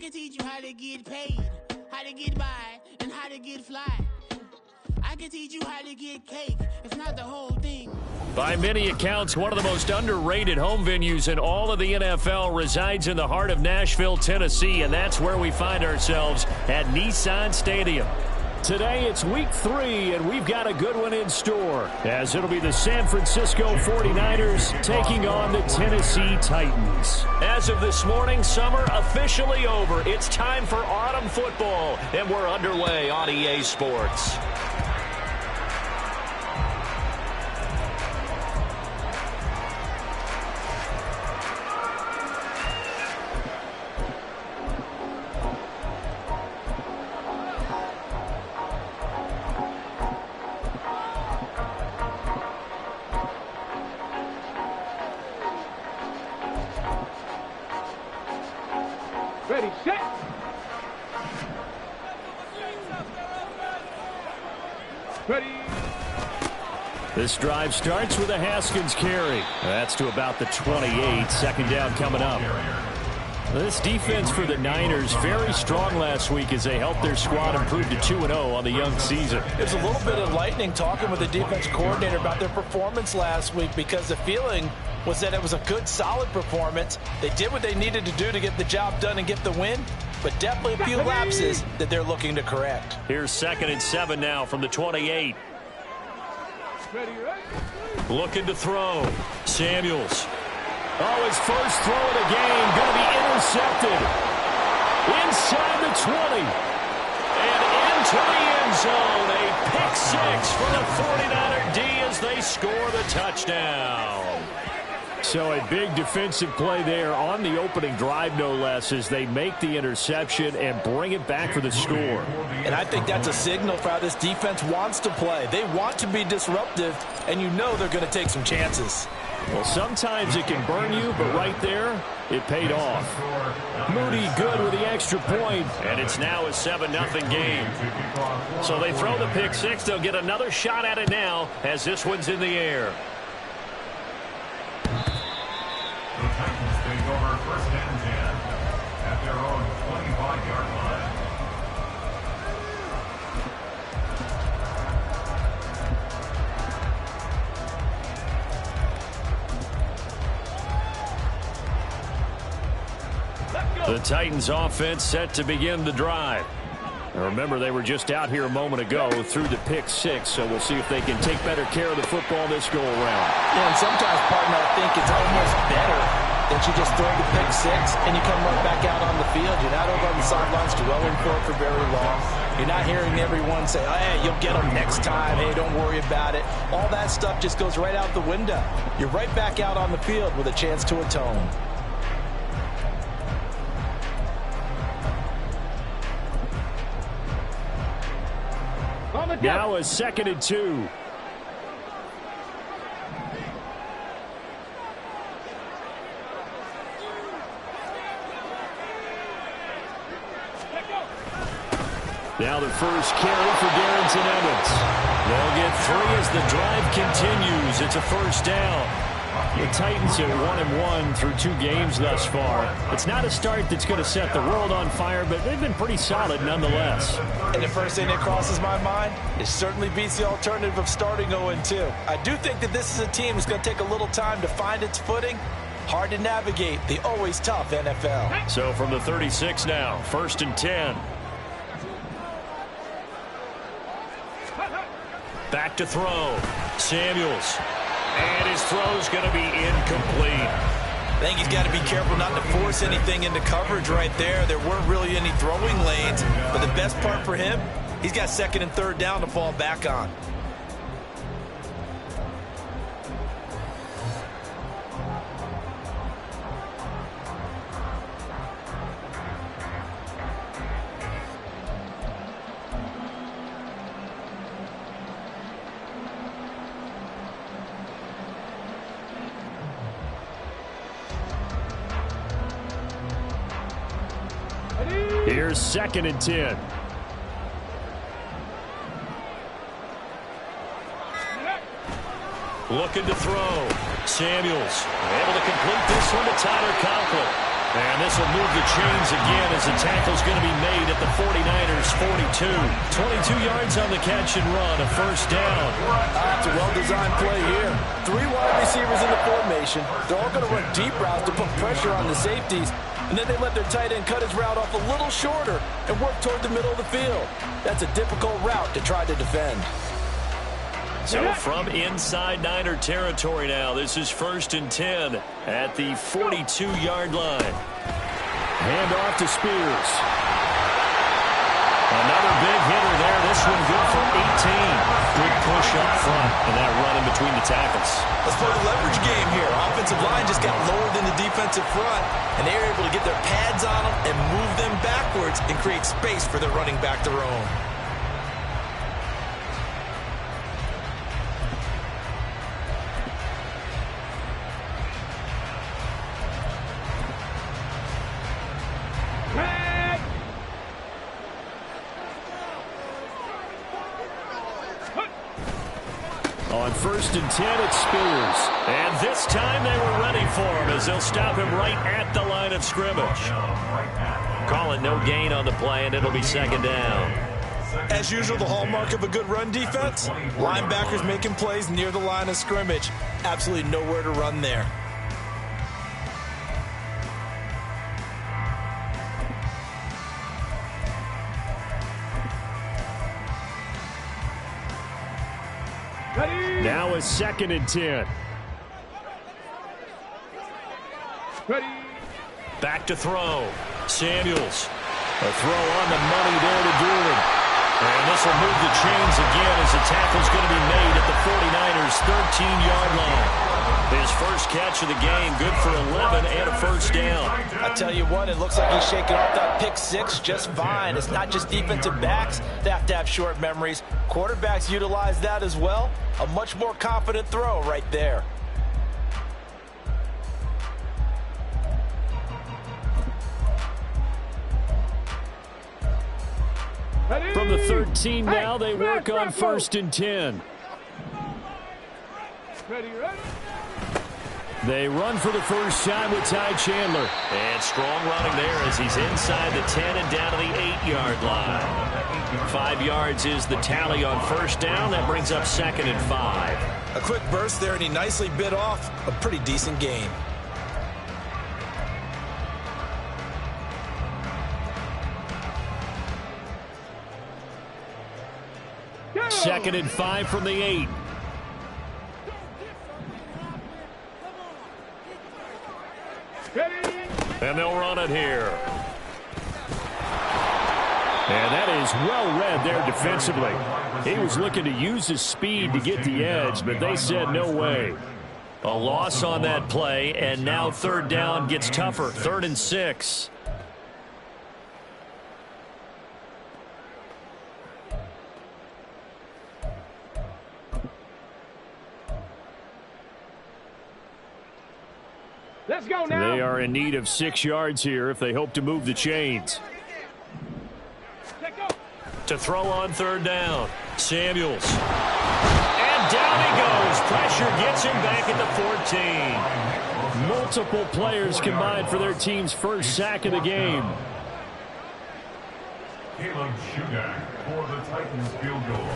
can teach you how to get paid, how to get by, and how to get fly. I can teach you how to get cake, if not the whole thing. By many accounts, one of the most underrated home venues in all of the NFL resides in the heart of Nashville, Tennessee, and that's where we find ourselves at Nissan Stadium. Today it's week 3, and we've got a good one in store, as it'll be the San Francisco 49ers taking on the Tennessee Titans. As of this morning, summer officially over. It's time for autumn football, and we're underway on EA Sports. Ready, set. Ready. This drive starts with a Haskins carry. That's to about the 28. Second down coming up. This defense for the Niners, very strong last week as they helped their squad improve to 2-0 on the young season. It's a little bit enlightening talking with the defense coordinator about their performance last week, because the feeling was that it was a good, solid performance. They did what they needed to do to get the job done and get the win, but definitely a few lapses that they're looking to correct. Here's 2nd and 7 now from the 28. Looking to throw. Samuels. Oh, his first throw of the game going to be intercepted. Inside the 20. And into the end zone. A pick 6 for the 49er D as they score the touchdown. So a big defensive play there on the opening drive, no less, as they make the interception and bring it back for the score. And I think that's a signal for how this defense wants to play. They want to be disruptive, and you know they're going to take some chances. Well, sometimes it can burn you, but right there, it paid off. Moody good with the extra point, and it's now a 7-0 game. So they throw the pick 6. They'll get another shot at it now as this one's in the air. The Titans take over 1st and 10 at their own 25-yard line. The Titans offense set to begin the drive. Now remember, they were just out here a moment ago through the pick 6, so we'll see if they can take better care of the football this go around. Yeah, and sometimes, partner, I think it's almost better that you just throw the pick 6 and you come right back out on the field. You're not over on the sidelines dwelling for very long. You're not hearing everyone say, oh, hey, you'll get them next time. Hey, don't worry about it. All that stuff just goes right out the window. You're right back out on the field with a chance to atone. Now a 2nd and 2. Now the first carry for Darrington Evans. They'll get 3 as the drive continues. It's a 1st down. The Titans are 1-1 through 2 games thus far. It's not a start that's going to set the world on fire, but they've been pretty solid nonetheless. And the first thing that crosses my mind, it certainly beats the alternative of starting 0-2. I do think that this is a team that's going to take a little time to find its footing. Hard to navigate the always tough NFL. So from the 36 now, 1st and 10. Back to throw. Samuels. And his throw's going to be incomplete. I think he's got to be careful not to force anything into coverage right there. There weren't really any throwing lanes. But the best part for him, he's got 2nd and 3rd down to fall back on. Here's 2nd and 10. Looking to throw. Samuels able to complete this one to Tyler Conklin. And this will move the chains again as the tackle's going to be made at the 49ers' 42. 22 yards on the catch and run, a first down. It's a well-designed play here. 3 wide receivers in the formation. They're all going to run deep routes to put pressure on the safeties, and then they let their tight end cut his route off a little shorter and work toward the middle of the field. That's a difficult route to try to defend. So from inside Niner territory now, this is 1st and 10 at the 42-yard line. Hand off to Spears. Another big hitter there. This one good for 18. Good push up front, and that run in between the tackles. Let's play the leverage game here. Offensive line just got lower than the defensive front, and they were able to get their pads on them and move them backwards and create space for their running back to roam. On 1st and 10, it's Spears. And this time they were ready for him as they'll stop him right at the line of scrimmage. Call it no gain on the play, and it'll be 2nd down. As usual, the hallmark of a good run defense, linebackers making plays near the line of scrimmage. Absolutely nowhere to run there. Now it's 2nd and 10. Ready. Back to throw. Samuels. A throw on the money there to Dooling. And this will move the chains again as the tackle's going to be made at the 49ers' 13-yard line. His first catch of the game, good for 11 and a first down. I tell you what, it looks like he's shaking off that pick 6 just fine. It's not just defensive backs that have to have short memories. Quarterbacks utilize that as well. A much more confident throw right there. From the 13 now, they work on 1st and 10. Ready, ready. They run for the first time with Ty Chandler. And strong running there as he's inside the 10 and down to the 8-yard line. 5 yards is the tally on first down. That brings up 2nd and 5. A quick burst there, and he nicely bit off a pretty decent gain. Second and 5 from the 8. And they'll run it here. And that is well read there defensively. He was looking to use his speed to get the edge, but they said no way. A loss on that play, and now 3rd down gets tougher. 3rd and 6. Let's go now. They are in need of 6 yards here if they hope to move the chains. To throw on 3rd down. Samuels. And down he goes. Pressure gets him back at the 14. Multiple players combined for their team's first sack of the game. Caleb Shudak for the Titans field goal.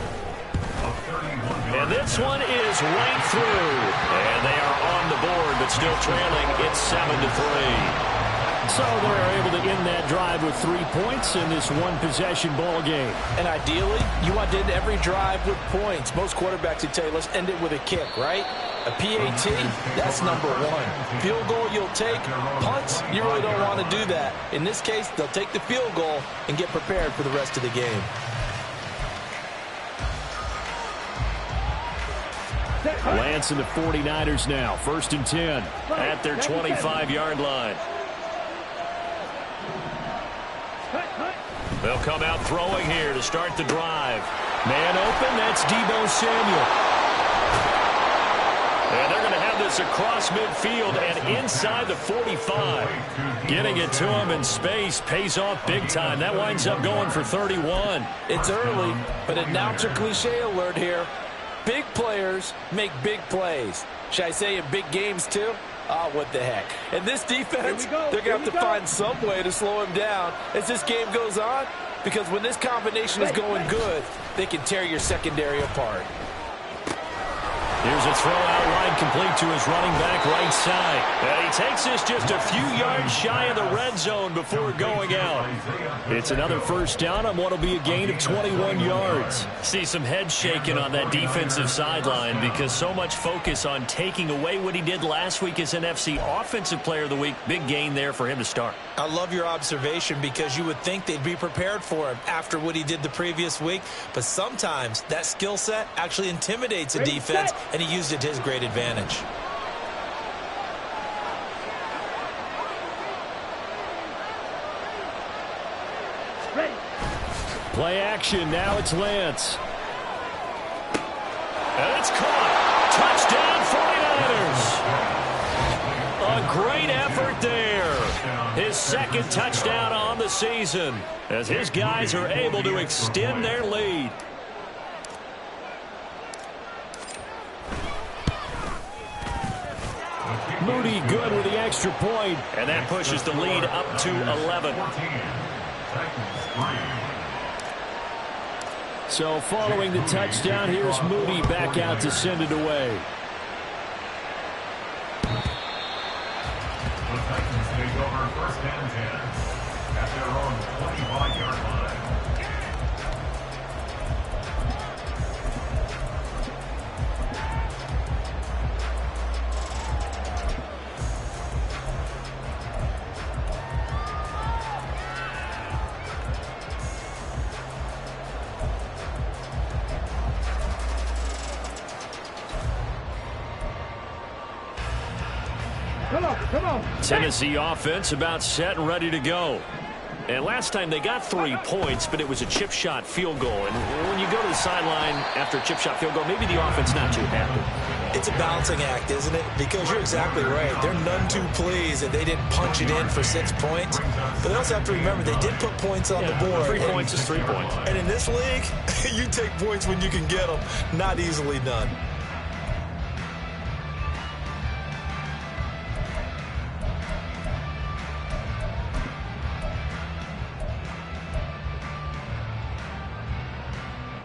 And this one is right through. And they are on the board, but still trailing. It's 7-3. So they're able to end that drive with 3 points in this one-possession ball game. And ideally, you want to end every drive with points. Most quarterbacks would tell you, let's end it with a kick, right? A PAT, that's number 1. Field goal you'll take. Punts, you really don't want to do that. In this case, they'll take the field goal and get prepared for the rest of the game. Lance and the 49ers now. 1st and 10. At their 25-yard line. They'll come out throwing here to start the drive. Man open, that's Deebo Samuel. And they're going to have this across midfield and inside the 45. Getting it to him in space pays off big time. That winds up going for 31. It's early, but announcer cliche alert here. Big players make big plays. Should I say in big games too? Oh, what the heck. And this defense, they're going to have to find some way to slow him down as this game goes on, because when this combination is going good, they can tear your secondary apart. Here's a throw out wide, complete to his running back right side. And he takes this just a few yards shy of the red zone before going out. It's another first down on what will be a gain of 21 yards. See some head shaking on that defensive sideline because so much focus on taking away what he did last week as NFC Offensive Player of the Week. Big gain there for him to start. I love your observation because you would think they'd be prepared for him after what he did the previous week. But sometimes that skill set actually intimidates a defense, and he used it to his great advantage. Play action. Now it's Lance. And it's caught. Touchdown 49ers. A great effort there. His second touchdown on the season as his guys are able to extend their lead. Moody good with the extra point. And that pushes the lead up to 11. So following the touchdown, here's Moody back out to send it away. The Titans take over first and 10 at their own 25-yard line. Come on. Tennessee offense about set and ready to go. And last time they got 3 points, but it was a chip shot field goal. And when you go to the sideline after a chip shot field goal, maybe the offense not too happy. It's a balancing act, isn't it? Because you're exactly right. They're none too pleased that they didn't punch it in for 6 points. But they also have to remember they did put points on the board. 3 points is 3 points. And in this league, you take points when you can get them. Not easily done.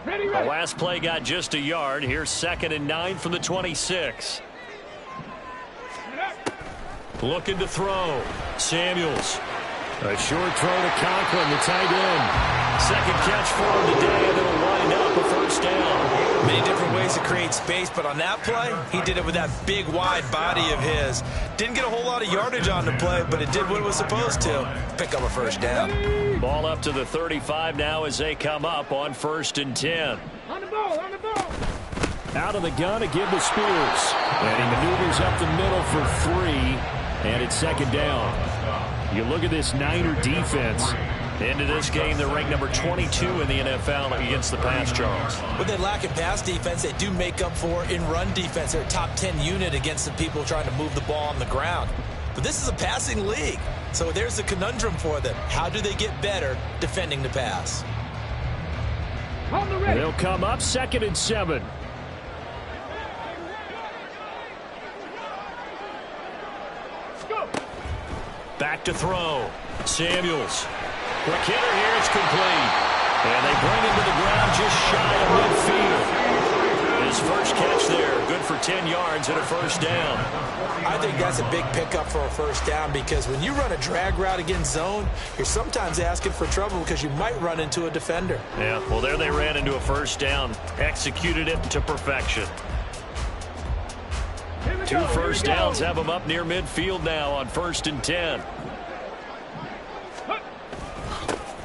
The last play got just a yard. Here's 2nd and 9 from the 26. Looking to throw. Samuels. A short throw to Conklin, the tight end. Second catch for him today, and it'll wind up a first down. Many different ways to create space, but on that play, he did it with that big, wide body of his. Didn't get a whole lot of yardage on the play, but it did what it was supposed to. Pick up a first down. Ball up to the 35 now as they come up on 1st and 10. On the ball. Out of the gun to give to Spears. And he maneuvers up the middle for 3. And it's 2nd down. You look at this Niner defense. Into this game, they're ranked number 22 in the NFL against the pass, Charles. With their lack of pass defense, they do make up for in run defense. They're a top 10 unit against the people trying to move the ball on the ground. But this is a passing league. So there's a conundrum for them. How do they get better defending the pass? They'll come up 2nd and 7. Back to throw. Samuels. McKinnon here is complete. And they bring him to the ground just shy of midfield. His first catch there, good for 10 yards and a first down. I think that's a big pickup for a first down because when you run a drag route against zone, you're sometimes asking for trouble because you might run into a defender. Yeah, well, there they ran into a first down. Executed it to perfection. 2 first downs have them up near midfield now on 1st and 10.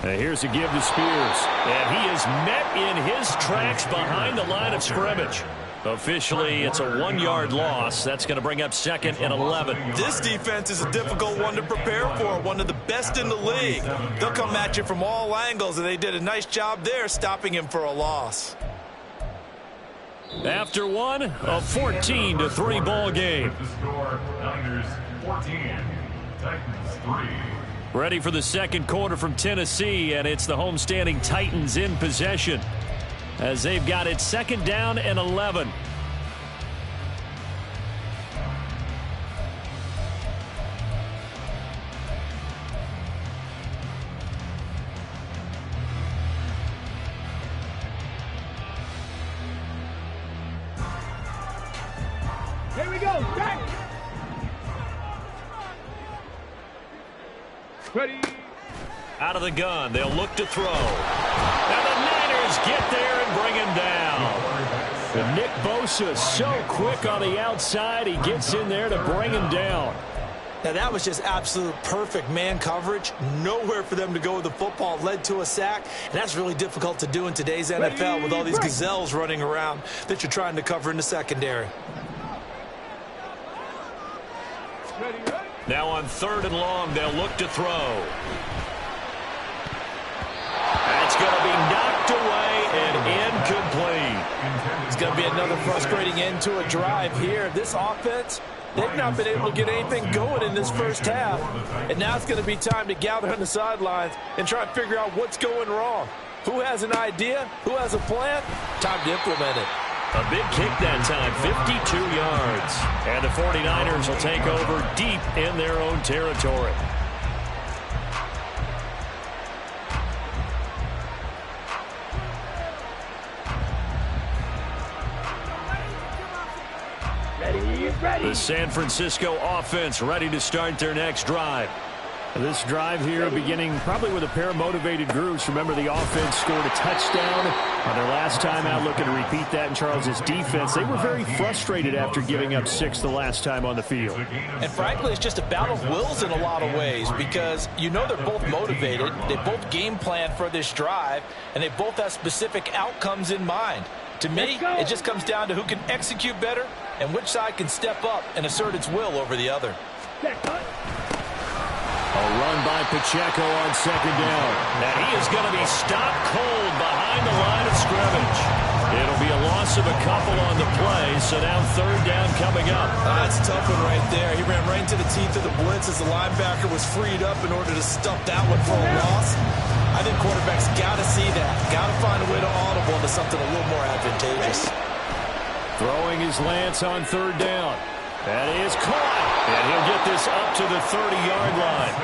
And here's a give to Spears. And he is met in his tracks behind the line of scrimmage. Officially, it's a 1-yard loss. That's going to bring up 2nd and 11. This defense is a difficult one to prepare for, one of the best in the league. They'll come at you from all angles, and they did a nice job there stopping him for a loss. After one, a 14-3 ball game. The score, Niners 14, Titans 3. Ready for the second quarter from Tennessee, and it's the homestanding Titans in possession as they've got it 2nd down and 11. Ready. Out of the gun, they'll look to throw. And the Niners get there and bring him down. And Nick Bosa so quick on the outside, he gets in there to bring him down. Now, that was just absolute perfect man coverage. Nowhere for them to go with the football. Led to a sack, and that's really difficult to do in today's NFL with all these gazelles running around that you're trying to cover in the secondary. Now on 3rd and long, they'll look to throw. That's going to be knocked away and incomplete. It's going to be another frustrating end to a drive here. This offense, they've not been able to get anything going in this first half. And now it's going to be time to gather on the sidelines and try and figure out what's going wrong. Who has an idea? Who has a plan? Time to implement it. A big kick that time, 52 yards. And the 49ers will take over deep in their own territory. The San Francisco offense ready to start their next drive. This drive here beginning probably with a pair of motivated groups. Remember, the offense scored a touchdown on their last time out, looking to repeat that in Charles' defense. They were very frustrated after giving up 6 the last time on the field. And frankly, it's just a battle of wills in a lot of ways because you know they're both motivated. They both game plan for this drive, and they both have specific outcomes in mind. To me, it just comes down to who can execute better and which side can step up and assert its will over the other. A run by Pacheco on 2nd down. Now he is going to be stopped cold behind the line of scrimmage. It'll be a loss of a couple on the play, so now 3rd down coming up. That's a tough one right there. He ran right into the teeth of the blitz as the linebacker was freed up in order to stuff that one for a loss. I think quarterbacks got to see that. Got to find a way to audible into something a little more advantageous. Throwing his Lance on 3rd down. That is caught. And he'll get this up to the 30-yard line.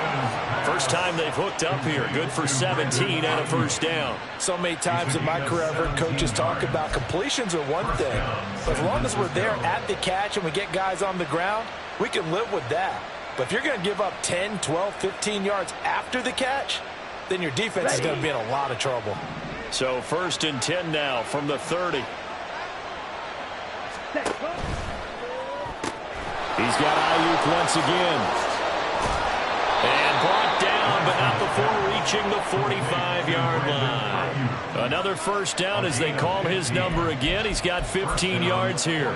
First time they've hooked up here. Good for 17 and a 1st down. So many times in my career, I've heard coaches talk about completions are one thing. But as long as we're there at the catch and we get guys on the ground, we can live with that. But if you're going to give up 10, 12, 15 yards after the catch, then your defense is going to be in a lot of trouble. So 1st and 10 now from the 30. He's got Ayuk once again. And brought down, but not before reaching the 45-yard line. Another 1st down as they call his number again. He's got 15 yards here.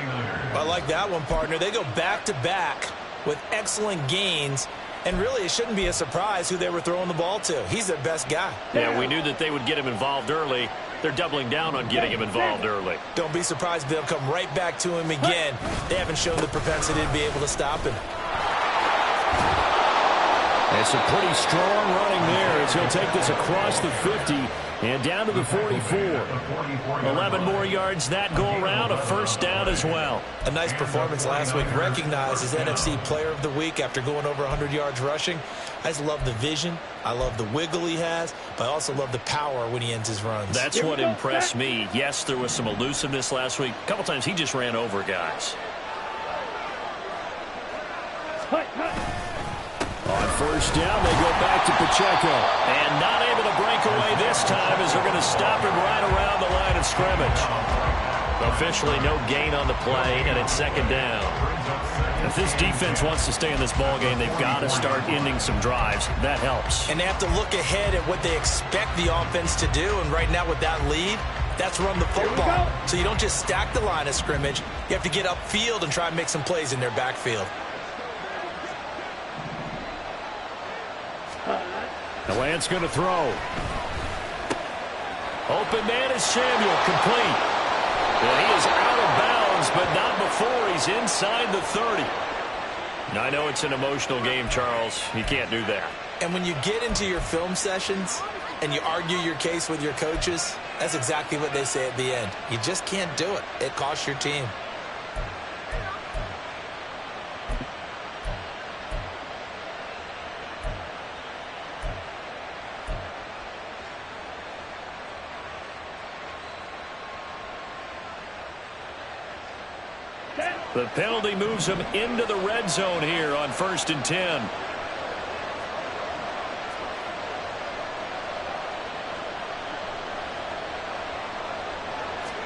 I like that one, partner. They go back-to-back with excellent gains. And really, it shouldn't be a surprise who they were throwing the ball to. He's their best guy. Yeah, we knew that they would get him involved early. They're doubling down on getting him involved early. Don't be surprised if they'll come right back to him again. They haven't shown the propensity to be able to stop him. It's a pretty strong running there as he'll take this across the 50 and down to the 44. 11 more yards that go around, a 1st down as well. A nice performance last week, recognized as NFC Player of the Week after going over 100 yards rushing. I just love the vision. I love the wiggle he has, but I also love the power when he ends his runs. That's what impressed me. Yes, there was some elusiveness last week. A couple times he just ran over guys. On 1st down, they go back to Pacheco. And not able to break away this time as they're going to stop him right around the line of scrimmage. Officially no gain on the play, and it's 2nd down. If this defense wants to stay in this ballgame, they've got to start ending some drives. That helps. And they have to look ahead at what they expect the offense to do. And right now with that lead, that's run the football. So you don't just stack the line of scrimmage. You have to get upfield and try and make some plays in their backfield. The Lance going to throw. Open man is Samuel, complete. Well, he is out of bounds, but not before he's inside the 30. Now, I know it's an emotional game, Charles. You can't do that. And when you get into your film sessions and you argue your case with your coaches, that's exactly what they say at the end. You just can't do it. It costs your team. The penalty moves him into the red zone here on 1st and 10.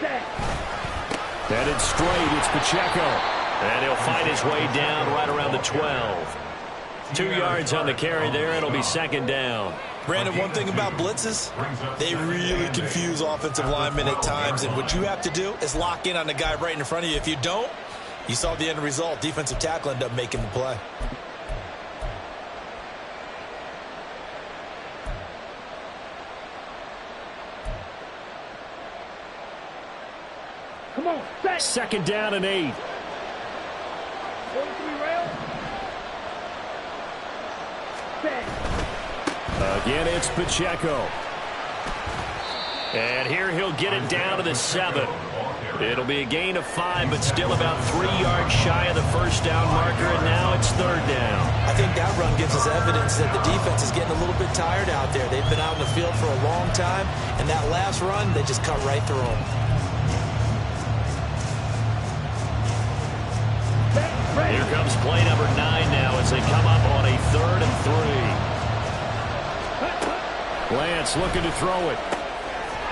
Headed straight, it's Pacheco. And he'll fight his way down right around the 12. 2 yards on the carry there. It'll be second down. Brandon, one thing about blitzes, they really confuse offensive linemen at times, and what you have to do is lock in on the guy right in front of you. If you don't, you saw the end result. Defensive tackle ended up making the play. Come on, set. Second down and 8. 43 rail. Set. Again, it's Pacheco. And here he'll get it down to the 7. It'll be a gain of 5, but still about 3 yards shy of the first down marker, and now it's third down. I think that run gives us evidence that the defense is getting a little bit tired out there. They've been out in the field for a long time, and that last run, they just cut right through them. Here comes play number 9 now as they come up on a 3rd and 3. Lance looking to throw it.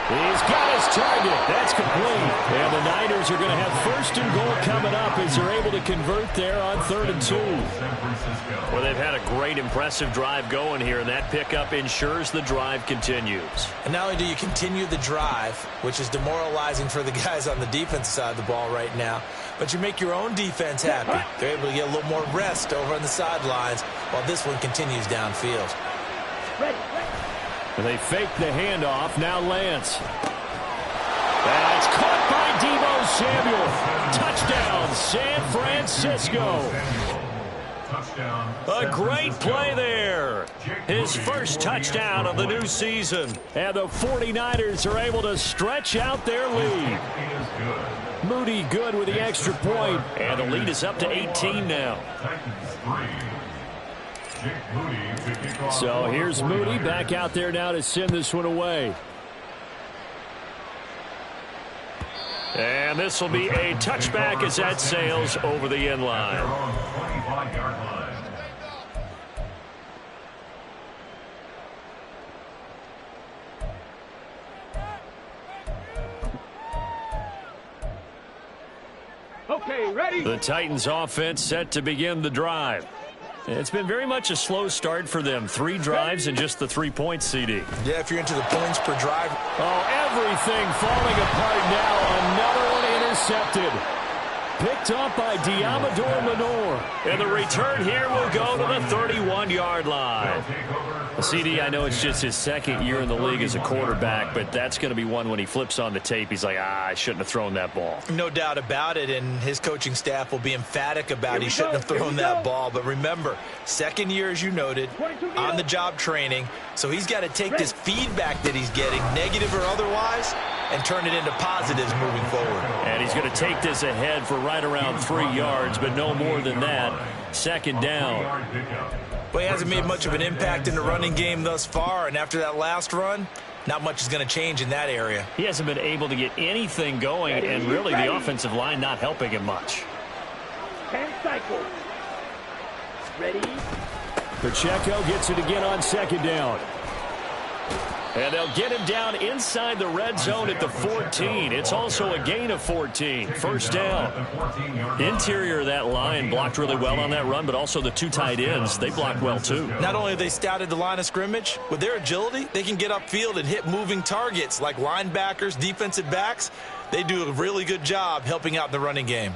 He's got his target. That's complete. And the Niners are going to have 1st and goal coming up as they're able to convert there on 3rd and 2. Well, they've had a great, impressive drive going here, and that pickup ensures the drive continues. And not only do you continue the drive, which is demoralizing for the guys on the defensive side of the ball right now, but you make your own defense happy. They're able to get a little more rest over on the sidelines while this one continues downfield. Ready. They fake the handoff. Now Lance. That's caught by Deebo Samuel. Touchdown, San Francisco. A great play there. His first touchdown of the new season. And the 49ers are able to stretch out their lead. Moody good with the extra point. And the lead is up to 18 now. So here's Moody back out there now to send this one away. And this will be a touchback as that sails over the end line. Okay, ready. The Titans offense set to begin the drive. It's been very much a slow start for them. 3 drives and just the 3 points, CD. Yeah, if you're into the points per drive. Oh, everything falling apart now. Another one intercepted. Picked up by Diamador Lenore. And the return here will go to the 31-yard line. CD, I know it's just his 2nd year in the league as a quarterback, but that's going to be one when he flips on the tape. He's like, I shouldn't have thrown that ball. No doubt about it, and his coaching staff will be emphatic about he shouldn't have thrown that ball. But remember, 2nd year, as you noted, on-the-job training, so he's got to take this feedback that he's getting, negative or otherwise, and turn it into positives moving forward. And he's going to take this ahead for right around 3 yards, but no more than that. 2nd down. Well, he hasn't made much of an impact in the running game thus far, and after that last run, not much is going to change in that area. He hasn't been able to get anything going, and really the offensive line not helping him much. 10 cycles. Ready. Pacheco gets it again on 2nd down. And they'll get him down inside the red zone at the 14. It's also a gain of 14. 1st down. Interior of that line blocked really well on that run, but also the 2 tight ends, they blocked well too. Not only have they scouted the line of scrimmage, with their agility, they can get upfield and hit moving targets like linebackers, defensive backs. They do a really good job helping out in the running game.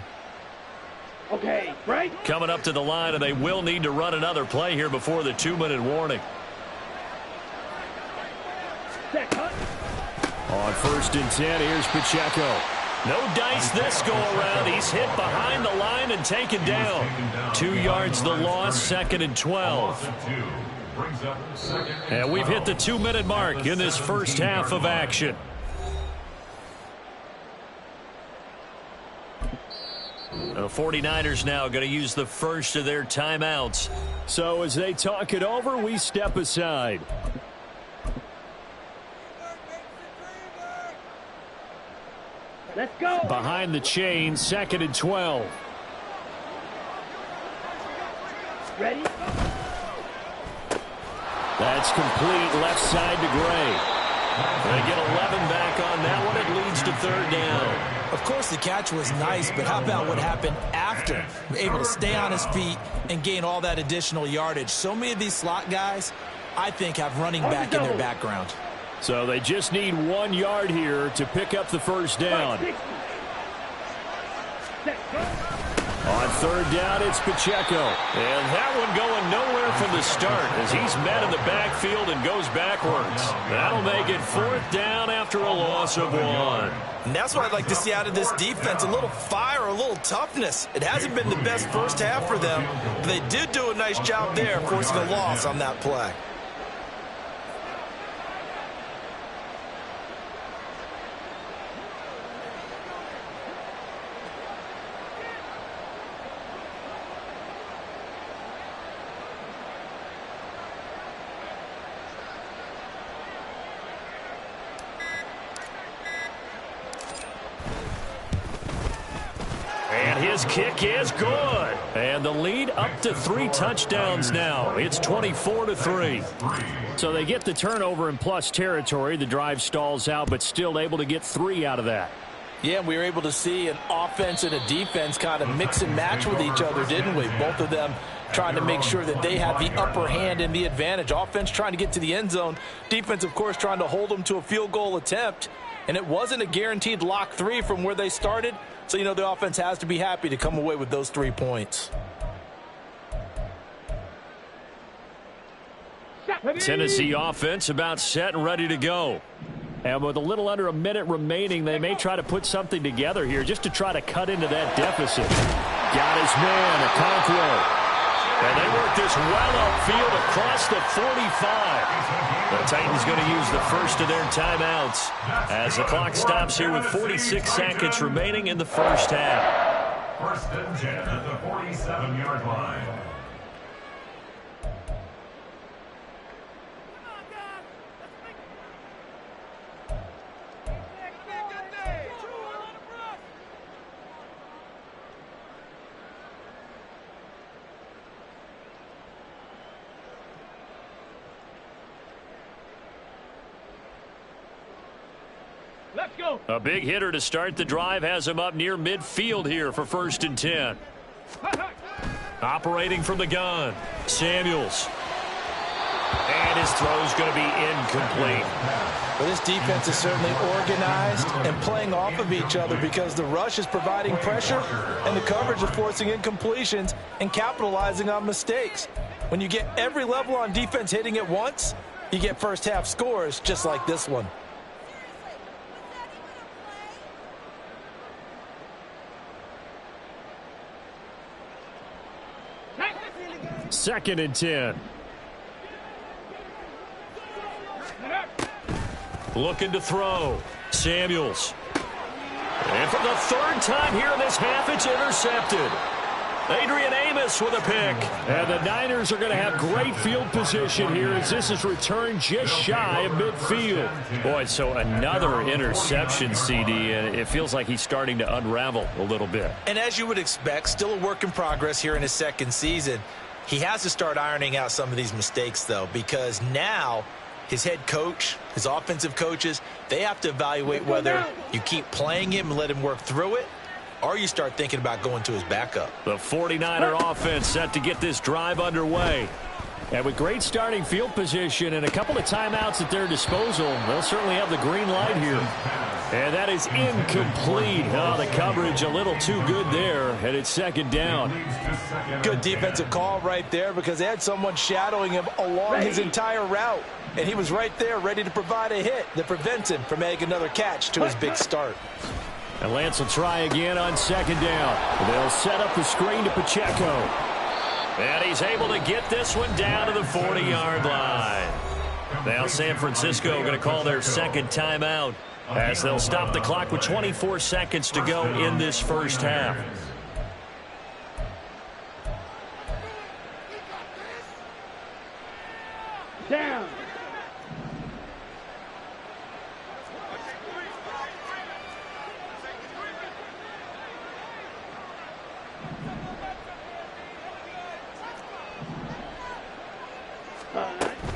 Okay, right. Coming up to the line, and they will need to run another play here before the 2-minute warning. On 1st and 10, here's Pacheco. No dice this go around. He's hit behind the line and taken down. 2 yards the loss, 2nd and 12. And we've hit the 2-minute mark in this first half of action. The 49ers now going to use the first of their timeouts. So as they talk it over, we step aside. Let's go. Behind the chain, 2nd and 12. Ready. That's complete left side to Gray. They get 11 back on that one. It leads to third down. Of course, the catch was nice, but how about what happened after? Able to stay on his feet and gain all that additional yardage. So many of these slot guys, I think, have running back in their background. So they just need 1 yard here to pick up the first down. On third down, it's Pacheco. And that one going nowhere from the start as he's met in the backfield and goes backwards. That'll make it fourth down after a loss of 1. And that's what I'd like to see out of this defense, a little fire, a little toughness. It hasn't been the best first half for them, but they did do a nice job there, forcing a loss on that play. His kick is good. And the lead up to 3 touchdowns now. It's 24-3. So they get the turnover in plus territory. The drive stalls out, but still able to get 3 out of that. Yeah, we were able to see an offense and a defense kind of mix and match with each other, didn't we? Both of them trying to make sure that they had the upper hand and the advantage. Offense trying to get to the end zone. Defense, of course, trying to hold them to a field goal attempt. And it wasn't a guaranteed lock 3 from where they started. So, you know, the offense has to be happy to come away with those 3 points. Tennessee offense about set and ready to go. And with a little under a minute remaining, they may try to put something together here just to try to cut into that deficit. Got his man, Okonkwo. And they work this well upfield across the 45. The Titans going to use the first of their timeouts as the clock stops here with 46 seconds remaining in the first half. First and 10 at the 47-yard line. A big hitter to start the drive has him up near midfield here for first and 10. Operating from the gun, Samuels. And his throw's going to be incomplete. But this defense is certainly organized and playing off of each other because the rush is providing pressure and the coverage is forcing incompletions and capitalizing on mistakes. When you get every level on defense hitting at once, you get first half scores just like this one. Second and 10. Looking to throw. Samuels. And for the third time here in this half, it's intercepted. Adrian Amos with a pick. And the Niners are going to have great field position here as this is returned just shy of midfield. Boy, so another interception, CD, and it feels like he's starting to unravel a little bit. And as you would expect, still a work in progress here in his second season. He has to start ironing out some of these mistakes, though, because now his head coach, his offensive coaches, they have to evaluate whether you keep playing him and let him work through it, or you start thinking about going to his backup. The 49er offense set to get this drive underway. And with great starting field position and a couple of timeouts at their disposal, they'll certainly have the green light here. And that is incomplete. Oh, the coverage a little too good there, and it's second down. Good defensive call right there because they had someone shadowing him along his entire route. And he was right there ready to provide a hit that prevents him from making another catch to his big start. And Lance will try again on second down. They'll set up the screen to Pacheco. And he's able to get this one down to the 40-yard line. Now San Francisco going to call their second timeout as they'll stop the clock with 24 seconds to go in this first half. Down.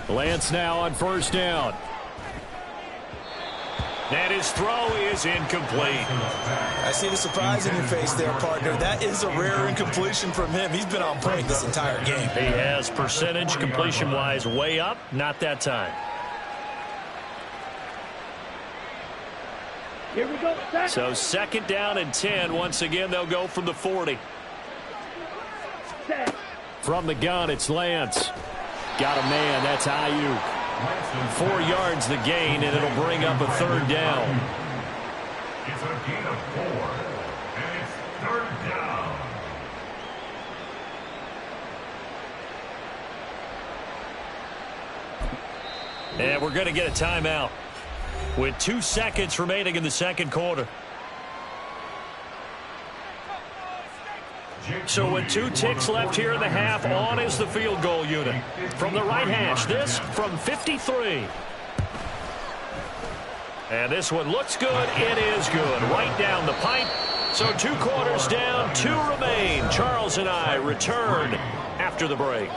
Lance now on first down. And his throw is incomplete. I see the surprise in your face there, partner. That is a rare incompletion from him. He's been on point this entire game. He has percentage completion-wise way up. Not that time. Here we go. Set. So 2nd down and 10. Once again, they'll go from the 40. Set. From the gun, it's Lance. Got a man. That's Ayuk. 4 yards the gain, and it'll bring up a 3rd down. It's a gain of 4, and it's 3rd down. And we're going to get a timeout with 2 seconds remaining in the 2nd quarter. So with 2 ticks left here in the half, on is the field goal unit. From the right hash, this from 53. And this one looks good. It is good. Right down the pipe. So 2 quarters down, 2 remain. Charles and I return after the break.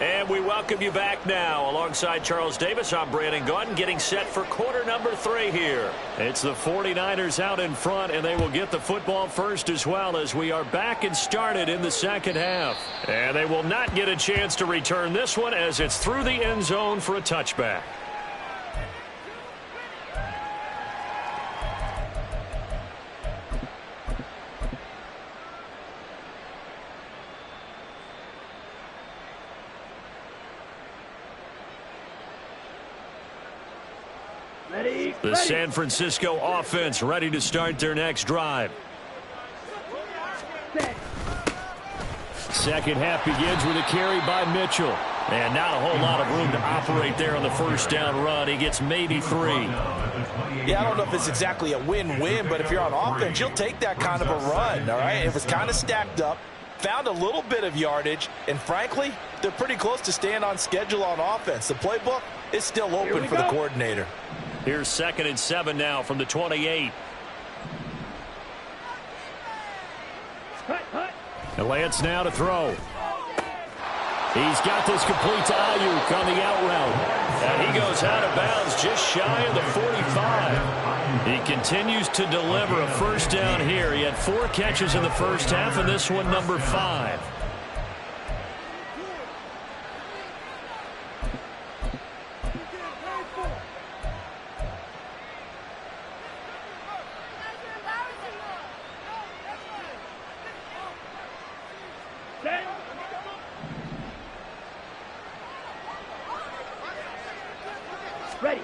And we welcome you back now. Alongside Charles Davis, I'm Brandon Gaudin, getting set for quarter number 3 here. It's the 49ers out in front, and they will get the football first as well, as we are back and started in the 2nd half. And they will not get a chance to return this one, as it's through the end zone for a touchback. The San Francisco offense ready to start their next drive. Second half begins with a carry by Mitchell. And not a whole lot of room to operate there on the 1st down run. He gets maybe 3. Yeah, I don't know if it's exactly a win-win, but if you're on offense, you'll take that kind of a run, all right? It was kind of stacked up, found a little bit of yardage, and frankly, they're pretty close to staying on schedule on offense. The playbook is still open for the coordinator. Here's 2nd and 7 now from the 28. And Lance now to throw. He's got this complete to Ayuk on the out route. And he goes out of bounds just shy of the 45. He continues to deliver a 1st down here. He had 4 catches in the 1st half, and this one number 5. Ready.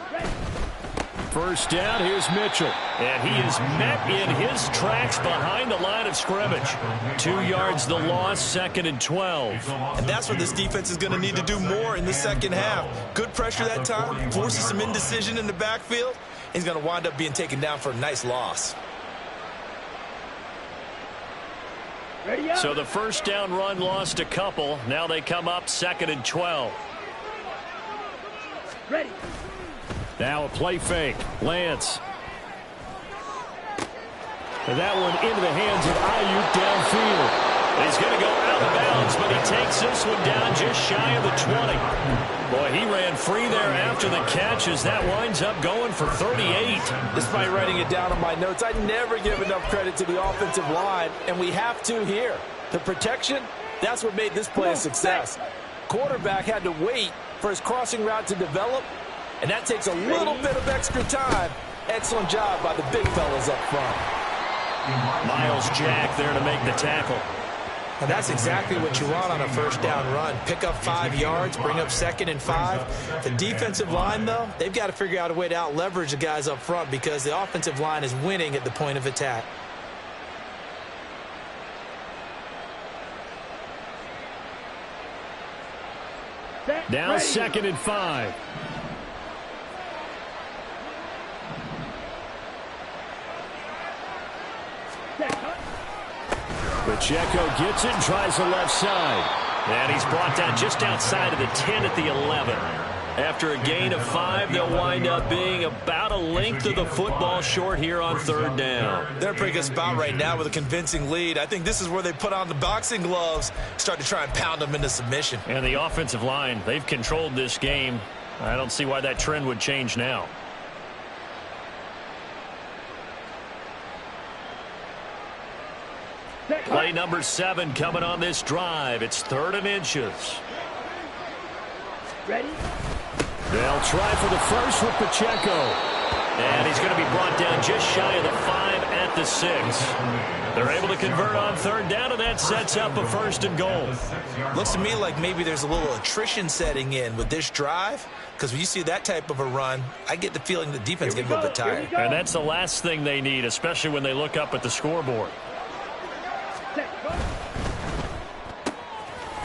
1st down, here's Mitchell. And he is met in his tracks behind the line of scrimmage. 2 yards the loss, 2nd and 12. And that's what this defense is going to need to do more in the 2nd half. Good pressure that time, forces some indecision in the backfield. He's going to wind up being taken down for a nice loss. Ready up. So the 1st down run lost a couple. Now they come up 2nd and 12. Ready. Now a play fake. Lance. And that one into the hands of Ayuk downfield. He's going to go out of bounds, but he takes this one down just shy of the 20. Boy, he ran free there after the catch as that winds up going for 38. Despite writing it down on my notes, I never give enough credit to the offensive line, and we have to here. The protection, that's what made this play a success. Quarterback had to wait for his crossing route to develop, and that takes a little bit of extra time. Excellent job by the big fellas up front. Miles Jack there to make the tackle. And that's exactly what you want on a 1st down run. Pick up 5 yards, bring up 2nd and 5. The defensive line, though, they've got to figure out a way to out-leverage the guys up front because the offensive line is winning at the point of attack. Now 2nd and 5. Pacheco gets it and tries the left side. And he's brought down just outside of the 10 at the 11. After a gain of 5, they'll wind up being about a length of the football short here on 3rd down. They're in a pretty good spot right now with a convincing lead. I think this is where they put on the boxing gloves, start to try and pound them into submission. And the offensive line, they've controlled this game. I don't see why that trend would change now. Play number 7 coming on this drive. It's 3rd and inches. Ready? They'll try for the first with Pacheco. And he's going to be brought down just shy of the 5 at the 6. They're able to convert on 3rd down, and that sets up a 1st and goal. Looks to me like maybe there's a little attrition setting in with this drive, because when you see that type of a run, I get the feeling the defense gets a little bit tired. And that's the last thing they need, especially when they look up at the scoreboard.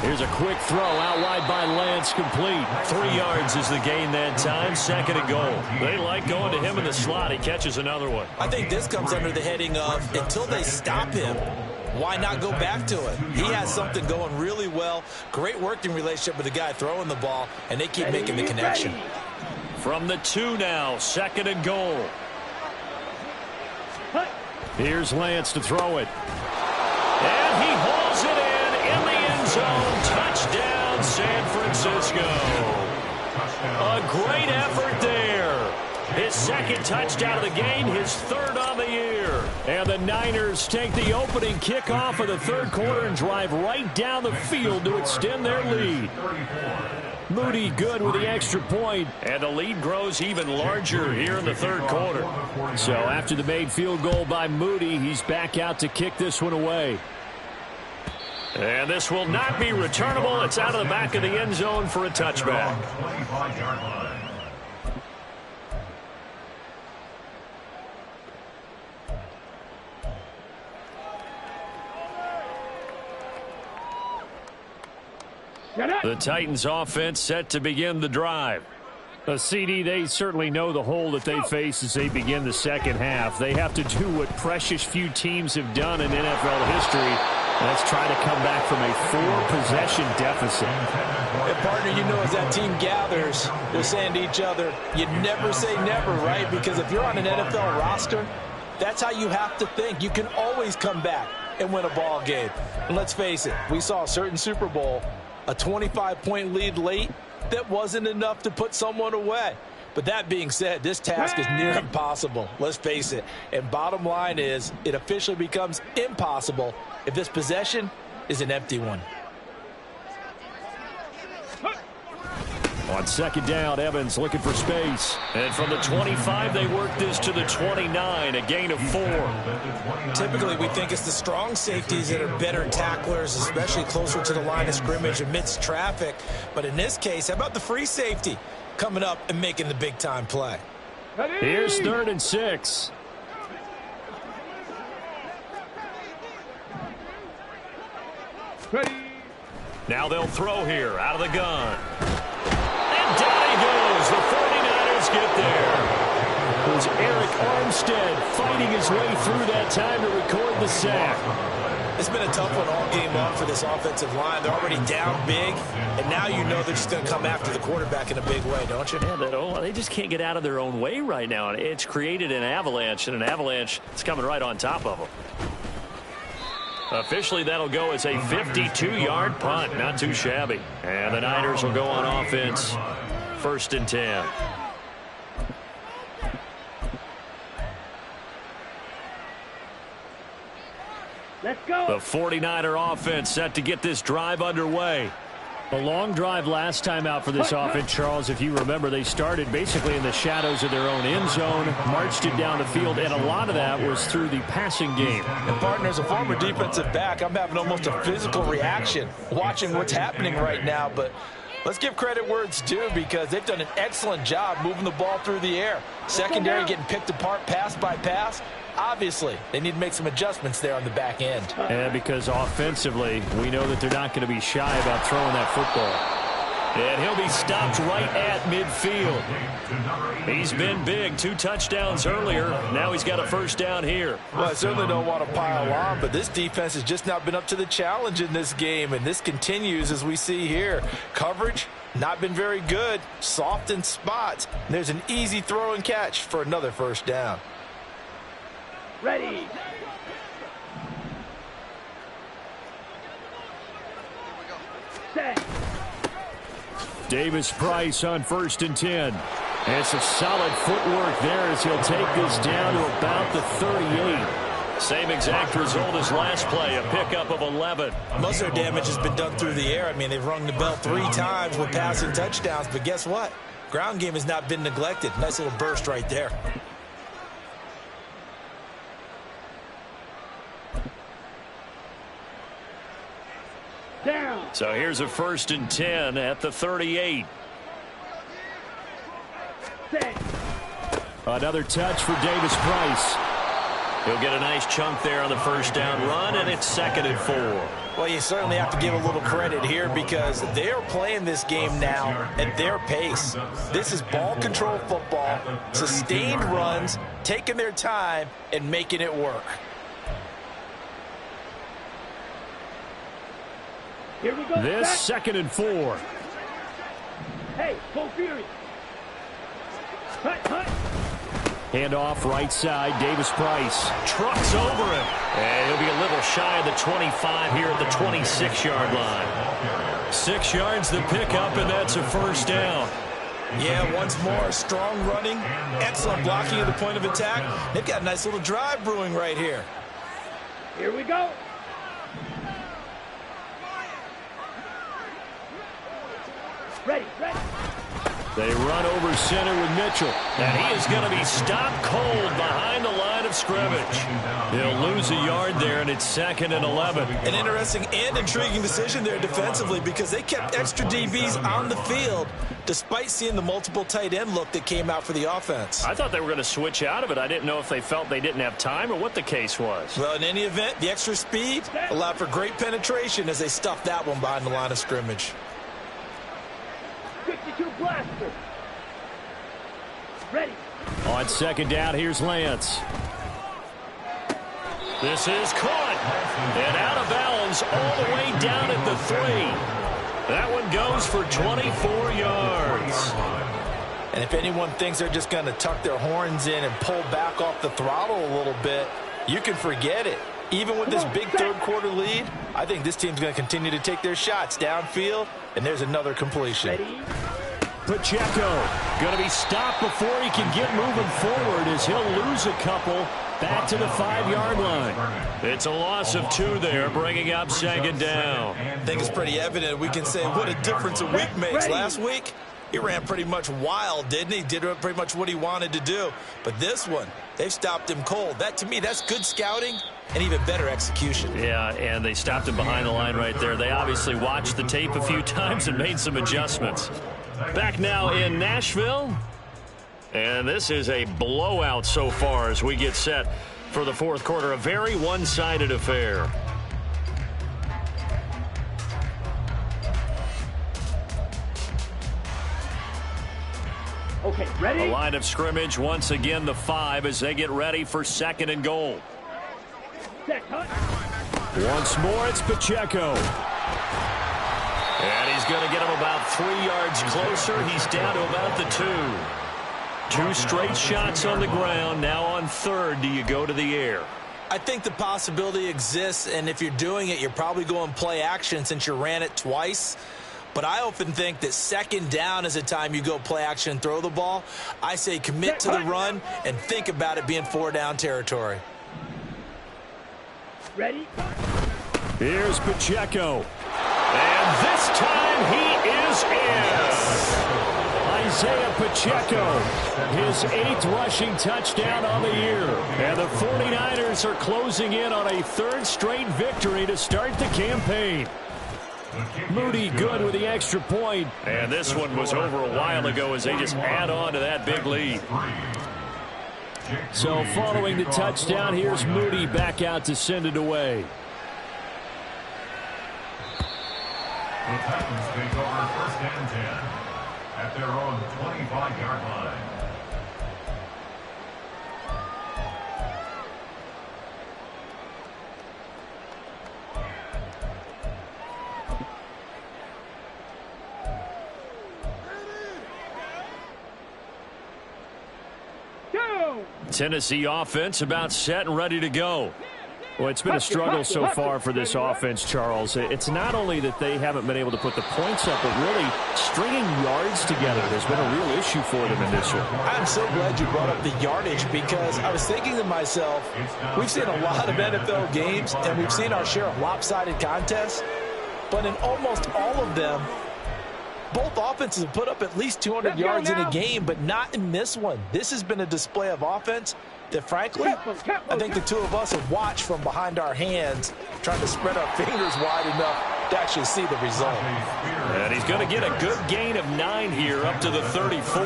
Here's a quick throw out wide by Lance, complete. 3 yards is the gain that time, 2nd and goal. They like going to him in the slot. He catches another one. I think this comes under the heading of until they stop him, why not go back to it? He has something going really well. Great working relationship with the guy throwing the ball, and they keep making the connection. From the 2 now, 2nd and goal. Here's Lance to throw it. And he hauls it in the end zone. Touchdown, San Francisco. A great effort there. His 2nd touchdown of the game, his 3rd on the year. And the Niners take the opening kickoff of the 3rd quarter and drive right down the field to extend their lead. Moody good with the extra point, and the lead grows even larger here in the 3rd quarter. So after the made field goal by Moody, he's back out to kick this one away. And this will not be returnable. It's out of the back of the end zone for a touchback. The Titans offense set to begin the drive. A CD, they certainly know the hole that they face as they begin the 2nd half. They have to do what precious few teams have done in NFL history. Let's try to come back from a 4-possession deficit. And partner, you know, as that team gathers, they're saying to each other, you never say never, right? Because if you're on an NFL roster, that's how you have to think. You can always come back and win a ball game. And let's face it, we saw a certain Super Bowl, a 25-point lead late, that wasn't enough to put someone away. But that being said, this task is near impossible. Let's face it. And bottom line is, it officially becomes impossible if this possession is an empty one. On 2nd down, Evans looking for space. And from the 25, they work this to the 29, a gain of 4. Typically, we think it's the strong safeties that are better tacklers, especially closer to the line of scrimmage amidst traffic. But in this case, how about the free safety coming up and making the big-time play? Here's 3rd and 6. Now they'll throw here out of the gun. And down he goes. The 49ers get there. It was Eric Armstead fighting his way through that time to record the sack. It's been a tough one all game long for this offensive line. They're already down big, and now you know they're just going to come after the quarterback in a big way, don't you? Yeah, they just can't get out of their own way right now. It's created an avalanche, and an avalanche is coming right on top of them. Officially, that'll go as a 52-yard punt. Not too shabby. And the Niners will go on offense. 1st and 10. Let's go. The 49er offense set to get this drive underway. A long drive last time out for this offense, Charles. If you remember, they started basically in the shadows of their own end zone, marched it down the field, and a lot of that was through the passing game. And partner, as a former defensive back, I'm having almost a physical reaction watching what's happening right now. But let's give credit where it's due, because they've done an excellent job moving the ball through the air. Secondary getting picked apart pass by pass. Obviously, they need to make some adjustments there on the back end. And because offensively, we know that they're not going to be shy about throwing that football. And he'll be stopped right at midfield. He's been big. 2 touchdowns earlier. Now he's got a first down here. Well, I certainly don't want to pile on, but this defense has just not been up to the challenge in this game, and this continues as we see here. Coverage, not been very good. Soft in spots. And there's an easy throw and catch for another first down. Ready. Set. Davis Price on 1st and 10. And some solid footwork there as he'll take this down to about the 38. Same exact result as last play, a pickup of 11. Most of their damage has been done through the air. I mean, they've rung the bell 3 times with passing touchdowns, but guess what? Ground game has not been neglected. Nice little burst right there. Down. So here's a 1st and 10 at the 38. Set. Another touch for Davis Price. He'll get a nice chunk there on the first down run, and it's 2nd and 4. Well, you certainly have to give a little credit here because they're playing this game now at their pace. This is ball control football, sustained runs, taking their time, and making it work. Here we go. This Set. 2nd and 4. Hey, full fury. Cut, cut. Handoff right side, Davis Price. Trucks over him. And he'll be a little shy of the 25 here at the 26-yard line. 6 yards the pickup, and that's a first down. Yeah, once more, strong running, excellent blocking at the point of attack. They've got a nice little drive brewing right here. Here we go. Ready, ready. They run over center with Mitchell. And he is going to be stopped cold behind the line of scrimmage. He'll lose a yard there, and it's 2nd and 11. An interesting and intriguing decision there defensively because they kept extra DBs on the field despite seeing the multiple tight end look that came out for the offense. I thought they were going to switch out of it. I didn't know if they felt they didn't have time or what the case was. Well, in any event, the extra speed allowed for great penetration as they stuffed that one behind the line of scrimmage. 52 blaster. Ready. On 2nd down, here's Lance. This is caught. And out of bounds all the way down at the 3. That one goes for 24 yards. And if anyone thinks they're just going to tuck their horns in and pull back off the throttle a little bit, you can forget it. Even with this big 3rd quarter lead, I think this team's going to continue to take their shots downfield, and there's another completion. Ready. Pacheco going to be stopped before he can get moving forward as he'll lose a couple back to the 5-yard line. It's a loss of 2 there, bringing up 2nd down. I think it's pretty evident. We can say what a difference a week makes. Last week, he ran pretty much wild, didn't he? Did pretty much what he wanted to do. But this one, they've stopped him cold. That, to me, that's good scouting and even better execution. Yeah, and they stopped him behind the line right there. They obviously watched the tape a few times and made some adjustments. Back now in Nashville. And this is a blowout so far as we get set for the 4th quarter. A very one-sided affair. Okay, ready. The line of scrimmage once again the 5 as they get ready for 2nd and goal. Set, cut. Once more, it's Pacheco. And he's going to get him about 3 yards closer. He's down to about the 2. 2 straight shots on the ground. Now on 3rd, do you go to the air? I think the possibility exists, and if you're doing it, you're probably going play action since you ran it twice. But I often think that 2nd down is a time you go play action and throw the ball. I say commit to the run and think about it being 4-down territory. Ready. Here's Pacheco. And this time he is in. Isaiah Pacheco, his 8th rushing touchdown on the year. And the 49ers are closing in on a 3rd straight victory to start the campaign. Moody good with the extra point. And this one was over a while ago as they just add on to that big lead. So following the touchdown, here's Moody back out to send it away. The Titans take over first and 10 at their own 25-yard line. Tennessee offense about set and ready to go. Well, it's been a struggle so far for this offense, Charles. It's not only that they haven't been able to put the points up, but really stringing yards together has been a real issue for them in this one. I'm so glad you brought up the yardage, because I was thinking to myself, we've seen a lot of NFL games, and we've seen our share of lopsided contests, but in almost all of them, both offenses have put up at least 200 yards in a game, but not in this one. This has been a display of offense that, frankly, I think the two of us have watched from behind our hands, trying to spread our fingers wide enough to actually see the result. And he's going to get a good gain of 9 here, up to the 34.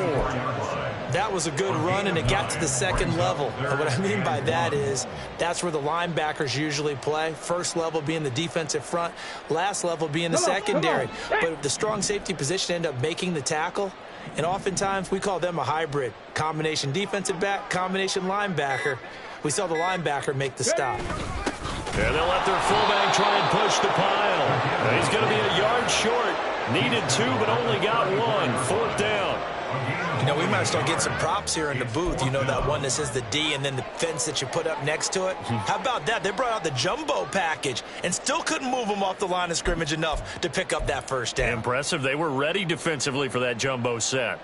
That was a good run, and it got to the second level. And what I mean by that is that's where the linebackers usually play. First level being the defensive front, last level being the secondary. But the strong safety position ended up making the tackle, and oftentimes we call them a hybrid. Combination defensive back, combination linebacker. We saw the linebacker make the stop. And they'll let their fullback try and push the pile. And he's going to be a yard short. Needed 2, but only got 1. Fourth down. You know, we might start getting some props here in the booth. You know, that one that says the D and then the fence that you put up next to it. How about that? They brought out the jumbo package and still couldn't move them off the line of scrimmage enough to pick up that first down. Impressive. They were ready defensively for that jumbo set.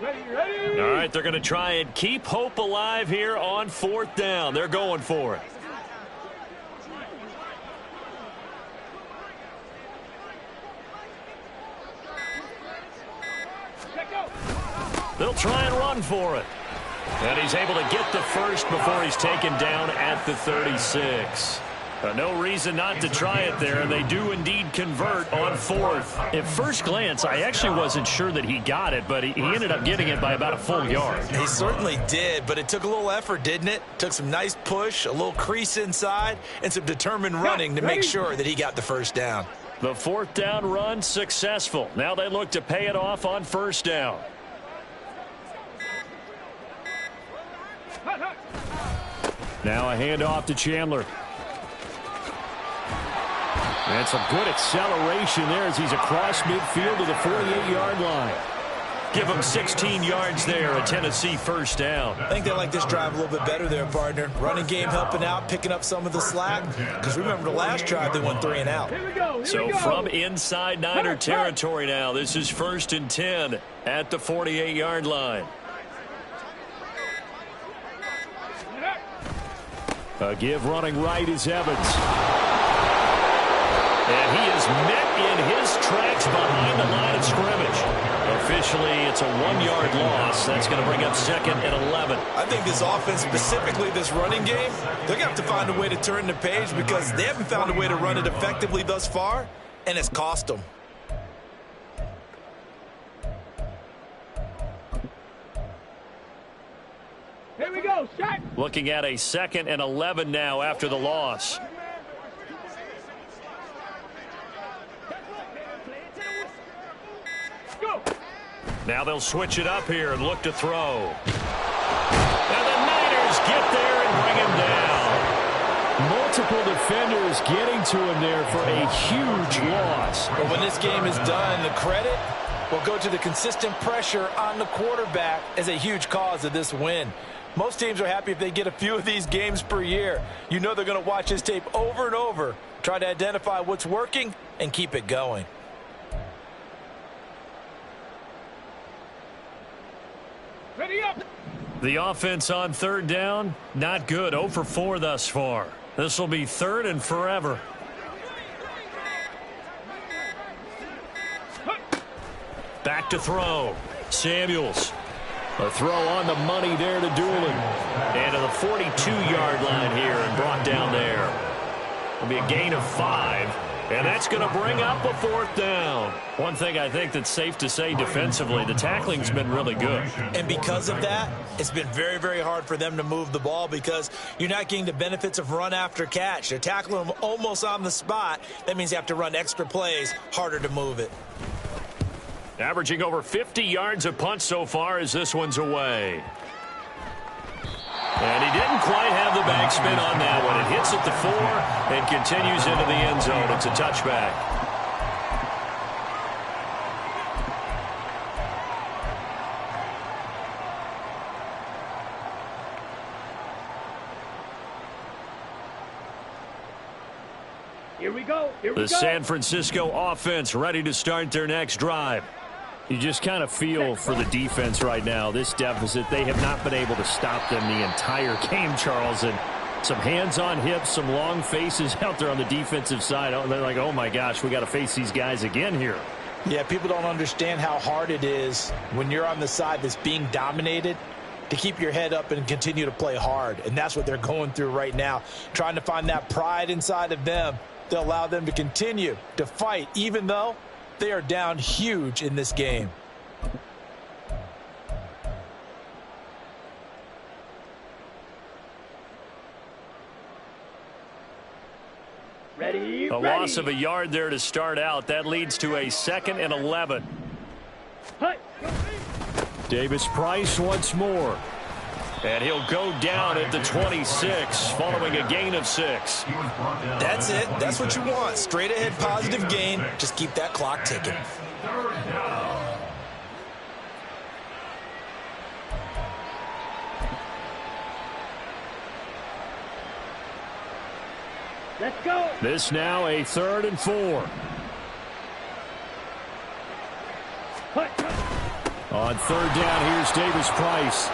Ready. All right, they're going to try and keep hope alive here on fourth down. They're going for it. They'll try and run for it. And he's able to get the first before he's taken down at the 36. No reason not to try it there, and they do indeed convert on fourth. At first glance, I actually wasn't sure that he got it, but he ended up getting it by about a full yard. He certainly did, but it took a little effort, didn't it? Took some nice push, a little crease inside, and some determined running to make sure that he got the first down. The fourth down run successful. Now they look to pay it off on first down. Now a handoff to Chandler. And some good acceleration there as he's across midfield to the 48-yard line. Give him 16 yards there, a Tennessee first down. I think they like this drive a little bit better there, partner. Running game helping out, picking up some of the slack. Because remember the last drive, they went 3 and out. So from inside Niner territory now, this is 1st and 10 at the 48-yard line. A give running right is Evans. And he is met in his tracks behind the line of scrimmage. Officially, it's a 1-yard loss. That's going to bring up 2nd and 11. I think this offense, specifically this running game, they're going to have to find a way to turn the page because they haven't found a way to run it effectively thus far, and it's cost them. Here we go, shot. Looking at a 2nd and 11 now after the loss. Go. Now they'll switch it up here and look to throw. And the Niners get there and bring him down. Multiple defenders getting to him there for a huge loss. But when this game is done, the credit will go to the consistent pressure on the quarterback as a huge cause of this win. Most teams are happy if they get a few of these games per year. You know they're going to watch this tape over and over, try to identify what's working, and keep it going. Ready up. The offense on 3rd down, not good. 0 for 4 thus far. This will be 3rd and forever. Back to throw. Samuels. A throw on the money there to Doolin. And to the 42-yard line here and brought down there. It'll be a gain of 5. And that's going to bring up a 4th down. One thing I think that's safe to say defensively, the tackling's been really good. And because of that, it's been very, very hard for them to move the ball because you're not getting the benefits of run after catch. They're tackling them almost on the spot. That means you have to run extra plays, harder to move it. Averaging over 50 yards a punt so far as this one's away. And he didn't quite have the backspin on that one. It hits at the 4 and continues into the end zone. It's a touchback. Here we go. The San Francisco offense ready to start their next drive. You just kind of feel for the defense right now, this deficit, they have not been able to stop them the entire game, Charles. And some hands on hips, some long faces out there on the defensive side. They're like, oh, my gosh, we got to face these guys again here. Yeah, people don't understand how hard it is when you're on the side that's being dominated to keep your head up and continue to play hard. And that's what they're going through right now, trying to find that pride inside of them to allow them to continue to fight, even though they are down huge in this game. Ready. A loss of a yard there to start out. That leads to a 2nd and 11. Davis Price once more. And he'll go down at the 26 following a gain of 6. That's it. That's what you want. Straight ahead positive gain. Just keep that clock ticking. Let's go. This now a 3rd and 4. On 3rd down, here's Davis Price.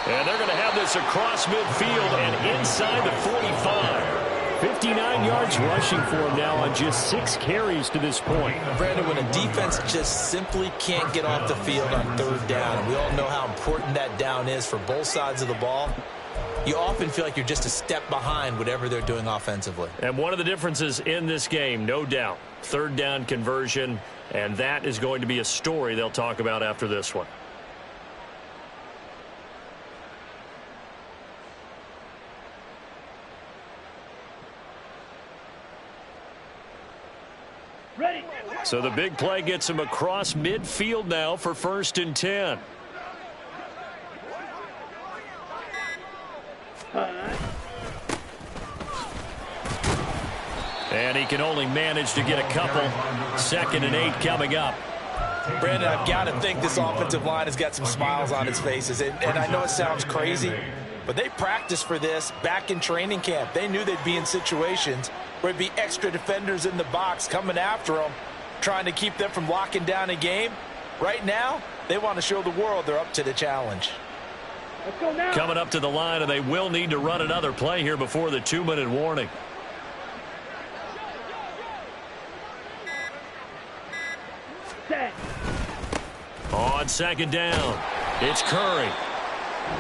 And they're going to have this across midfield and inside the 45. 59 yards rushing for him now on just 6 carries to this point. Brandon, when a defense just simply can't get off the field on 3rd down, we all know how important that down is for both sides of the ball. You often feel like you're just a step behind whatever they're doing offensively. And one of the differences in this game, no doubt, 3rd down conversion, and that is going to be a story they'll talk about after this one. Ready. So the big play gets him across midfield now for 1st and 10. And he can only manage to get a couple. 2nd and 8 coming up. Brandon, I've got to think this offensive line has got some smiles on its faces. And I know it sounds crazy, but they practiced for this back in training camp. They knew they'd be in situations where there'd be extra defenders in the box coming after them, trying to keep them from locking down a game. Right now, they want to show the world they're up to the challenge. Let's go now. Coming up to the line, and they will need to run another play here before the 2-minute warning. Set. On 2nd down, it's Curry.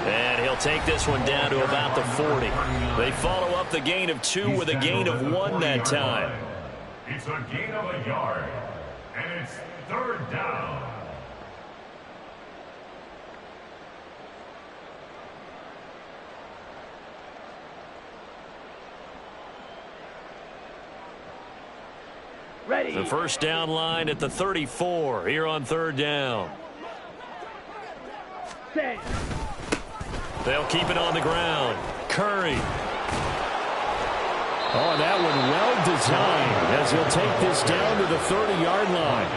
And he'll take this one down to about the 40. They follow up the gain of 2 with a gain of 1 that time. It's a gain of a yard, and it's 3rd down. Ready. The 1st down line at the 34 here on 3rd down. Set. They'll keep it on the ground. Curry. Oh, that one well designed as he'll take this down to the 30-yard line.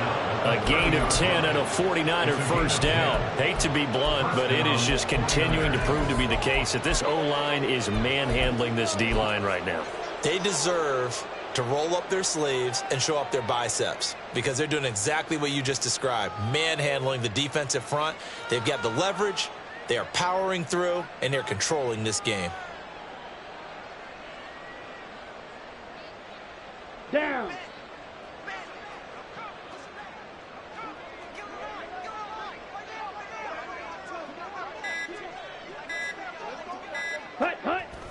A gain of 10 and a 49er 1st down. Hate to be blunt, but it is just continuing to prove to be the case that this O-line is manhandling this D-line right now. They deserve to roll up their sleeves and show up their biceps because they're doing exactly what you just described, manhandling the defensive front. They've got the leverage, they are powering through, and they're controlling this game. Down.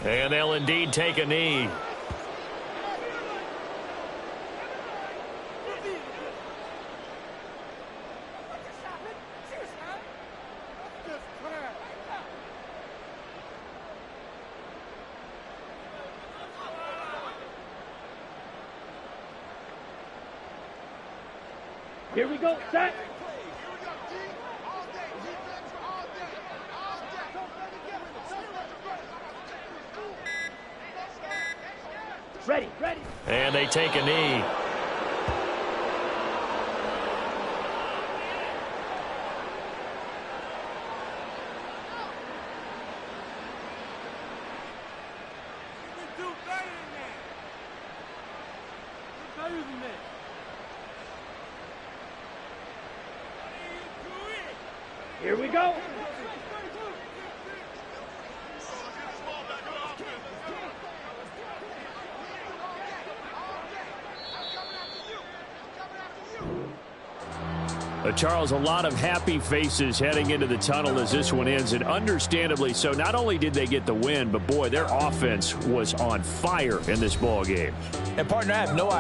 And they'll indeed take a knee. Here we go. Set. Ready, ready. And they take a knee. Here we go. Charles, a lot of happy faces heading into the tunnel as this one ends, and understandably so. Not only did they get the win, but boy, their offense was on fire in this ball game. And partner, I have no idea.